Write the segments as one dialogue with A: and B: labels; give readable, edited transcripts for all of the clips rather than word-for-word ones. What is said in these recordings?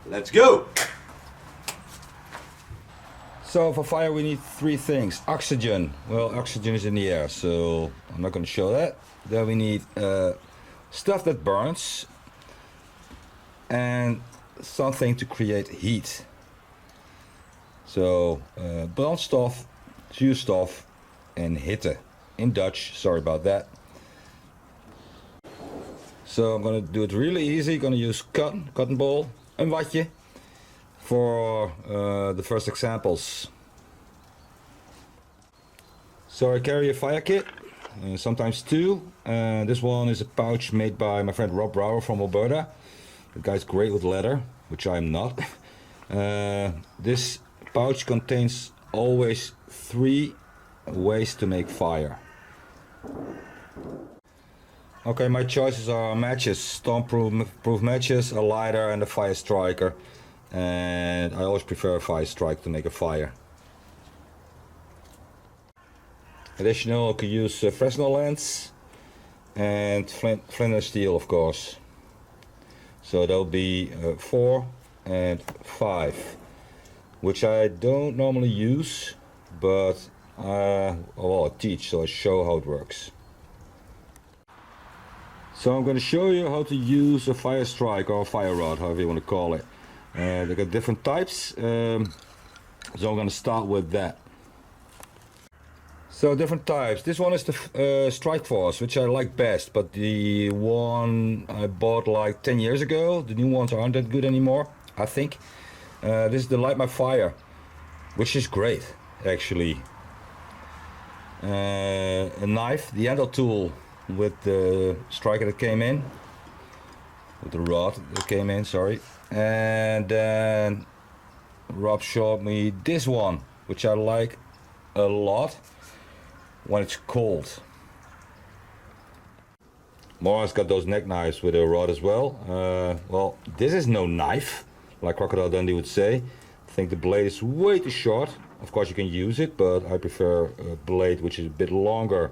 A: Let's go!
B: So for fire we need three things. Oxygen. Well, oxygen is in the air, so I'm not going to show that. Then we need stuff that burns and something to create heat. So brandstof, zuurstof and hitte. In Dutch, sorry about that. So I'm going to do it really easy. Going to use cotton ball, een watje for the first examples. So I carry a fire kit, sometimes two. This one is a pouch made by my friend Rob Brouwer from Alberta. The guy's great with leather, which I'm not. This pouch contains always 3 ways to make fire. Okay, my choices are matches, storm-proof matches, a lighter and a fire striker. And I always prefer a fire strike to make a fire. Additional, I could use Fresnel lens and flint and steel, of course. So there'll be 4 and 5, which I don't normally use, but well, I teach, so I show how it works. So I'm going to show you how to use a fire strike or a fire rod, however you want to call it. They got different types, so I'm going to start with that. So different types. This one is the Strike Force, which I like best, but the one I bought like 10 years ago, the new ones aren't that good anymore, I think. This is the Light My Fire, which is great, actually. A knife, the handle tool with the striker that came in, with the rod that came in, sorry. And then Rob showed me this one, which I like a lot when it's cold. Mora's got those neck knives with a rod as well. Well, this is no knife, like Crocodile Dundee would say. I think the blade is way too short. Of course you can use it, but I prefer a blade which is a bit longer.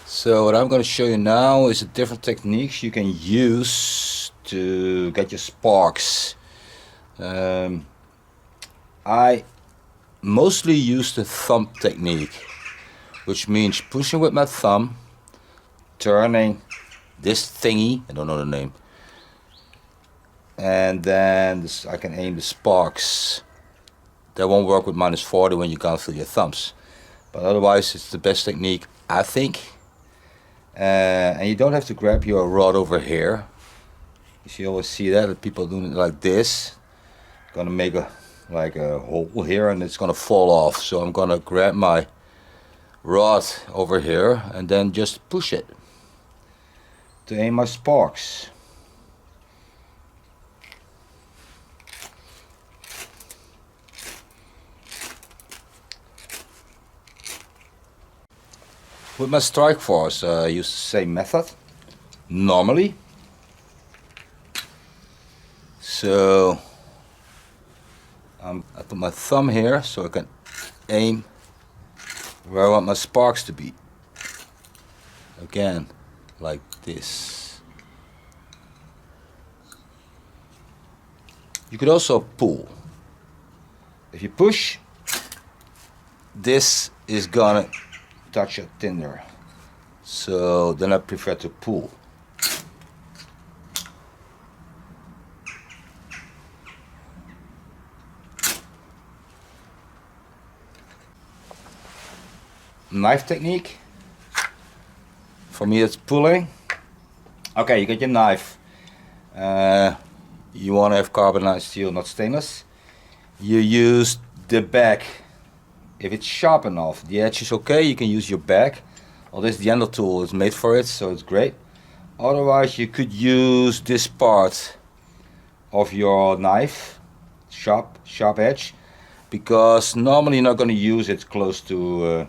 B: So what I'm going to show you now is the different techniques you can use to get your sparks. I mostly use the thumb technique, which means pushing with my thumb, turning this thingy, I don't know the name, and then I can aim the sparks. That won't work with -40 when you can't feel your thumbs, but otherwise it's the best technique, I think. And you don't have to grab your rod over here. You always see that people doing it like this. Gonna make a hole here and it's gonna fall off. So I'm gonna grab my rod over here and then just push it to aim my sparks. With my Strike Force, I use the same method, normally. So I put my thumb here so I can aim where I want my sparks to be. Again, like this. You could also pull. If you push, this is gonna touch your Tinder, so then I prefer to pull. Knife technique, for me it's pulling. Okay, you get your knife, you want to have carbonized steel, not stainless. You use the back. If it's sharp enough, the edge is okay, you can use your back. Well, this the handle tool is made for it, so it's great. Otherwise, you could use this part of your knife, sharp edge, because normally you're not going to use it close to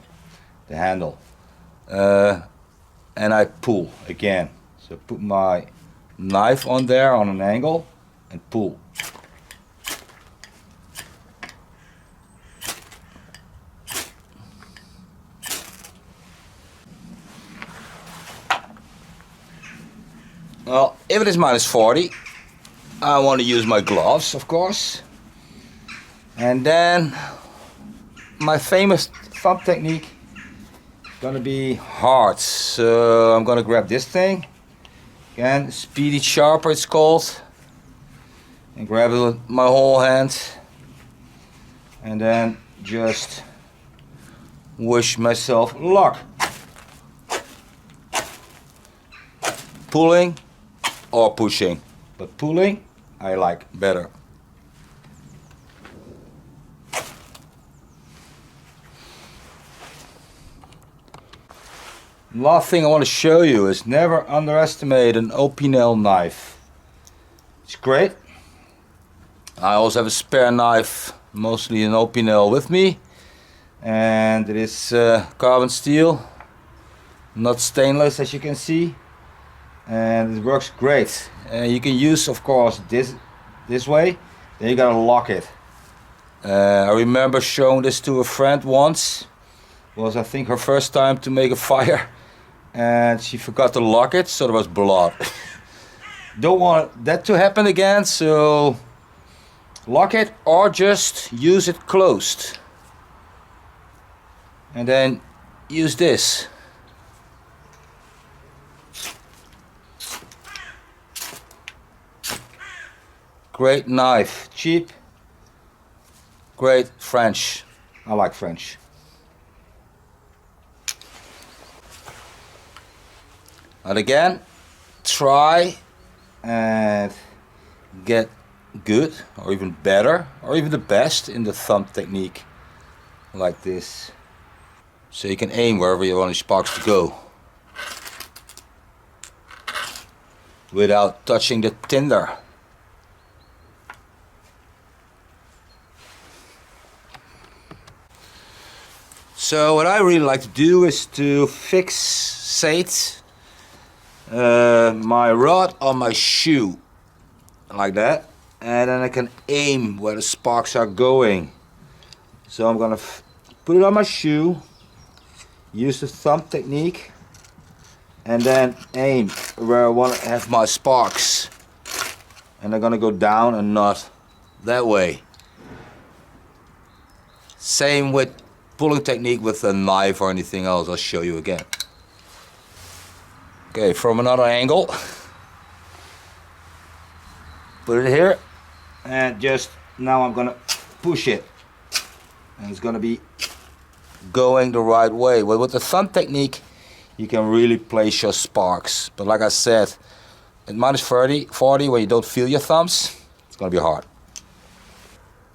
B: the handle. And I pull again. So put my knife on there on an angle and pull. Well, if it is -40, I want to use my gloves, of course. And then my famous thumb technique is gonna be hard. So I'm gonna grab this thing. Again, speedy sharper it's called. And grab it with my whole hand. And then just wish myself luck. Pulling or pushing. But pulling I like better. Last thing I want to show you is never underestimate an Opinel knife. It's great. I also have a spare knife, mostly an Opinel with me. And it is carbon steel, not stainless as you can see. And it works great. You can use, of course, this way. Then you gotta lock it. I remember showing this to a friend once. It was, I think, her first time to make a fire. And she forgot to lock it, so there was blood. Don't want that to happen again, so lock it or just use it closed. And then use this. Great knife, cheap, great French. I like French. And again, try and get good or even better or even the best in the thumb technique like this. So you can aim wherever you want your sparks to go without touching the tinder. So what I really like to do is to fixate my rod on my shoe like that, and then I can aim where the sparks are going. So I'm gonna put it on my shoe, use the thumb technique, and then aim where I want to have my sparks, and they're gonna go down and not that way. Same with pulling technique with a knife or anything else. I'll show you again. Okay, from another angle, put it here, and just now I'm gonna push it, and it's gonna be going the right way. Well, with the thumb technique you can really place your sparks, but like I said, at minus 40 when you don't feel your thumbs, it's gonna be hard.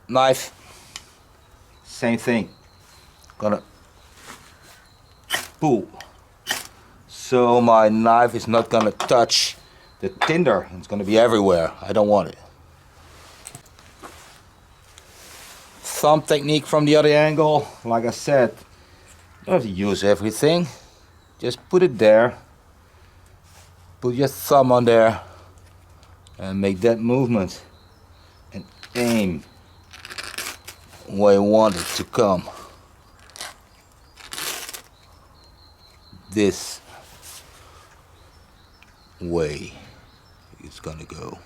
B: Knife, same thing, gonna pull. So my knife is not gonna touch the tinder, it's gonna be everywhere. I don't want it. Thumb technique from the other angle, like I said, you don't have to use everything. Just put it there, put your thumb on there and make that movement and aim where you want it to come. This way it's gonna go.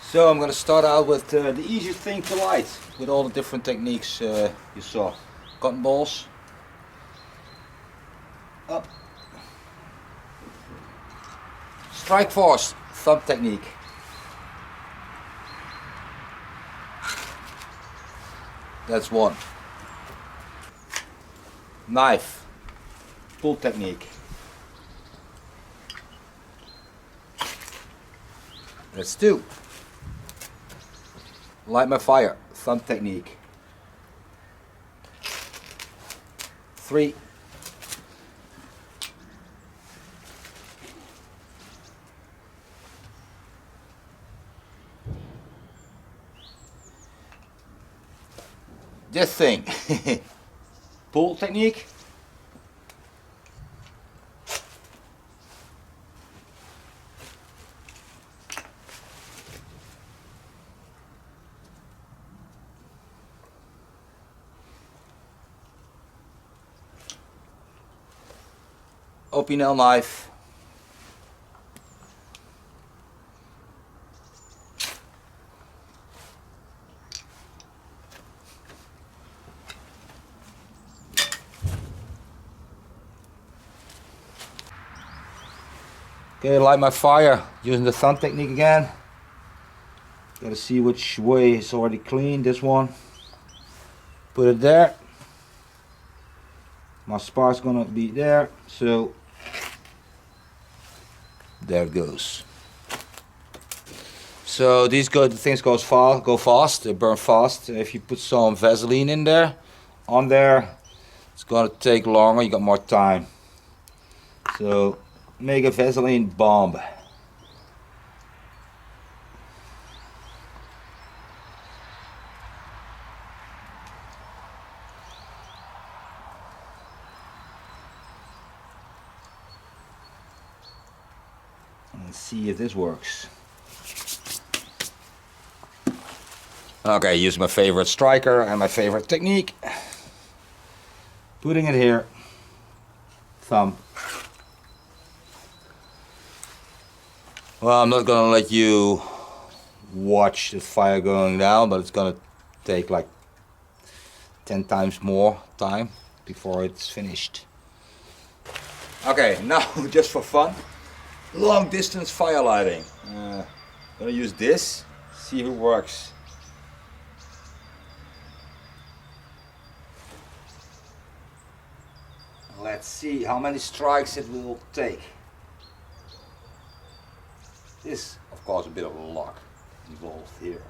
B: So I'm gonna start out with the easiest thing to light with all the different techniques you saw. Cotton balls, up, strike force, thumb technique, that's one. Knife, pull technique, that's two. Light my fire, thumb technique, three. This thing, pull technique, Opinel knife, Okay, light my fire using the thumb technique again. Gotta see which way it's already clean. This one. Put it there. My spark's gonna be there, so there it goes. So these things go fast, they burn fast. If you put some Vaseline in there, it's gonna take longer, you got more time. So make a Vaseline bomb. Let's see if this works. Okay, use my favorite striker and my favorite technique. Putting it here. Thumb. Well, I'm not gonna let you watch the fire going down, but it's gonna take like 10 times more time before it's finished. Okay, now just for fun, long distance fire lighting. Gonna use this, see if it works. Let's see how many strikes it will take. This, of course, a bit of luck involved here.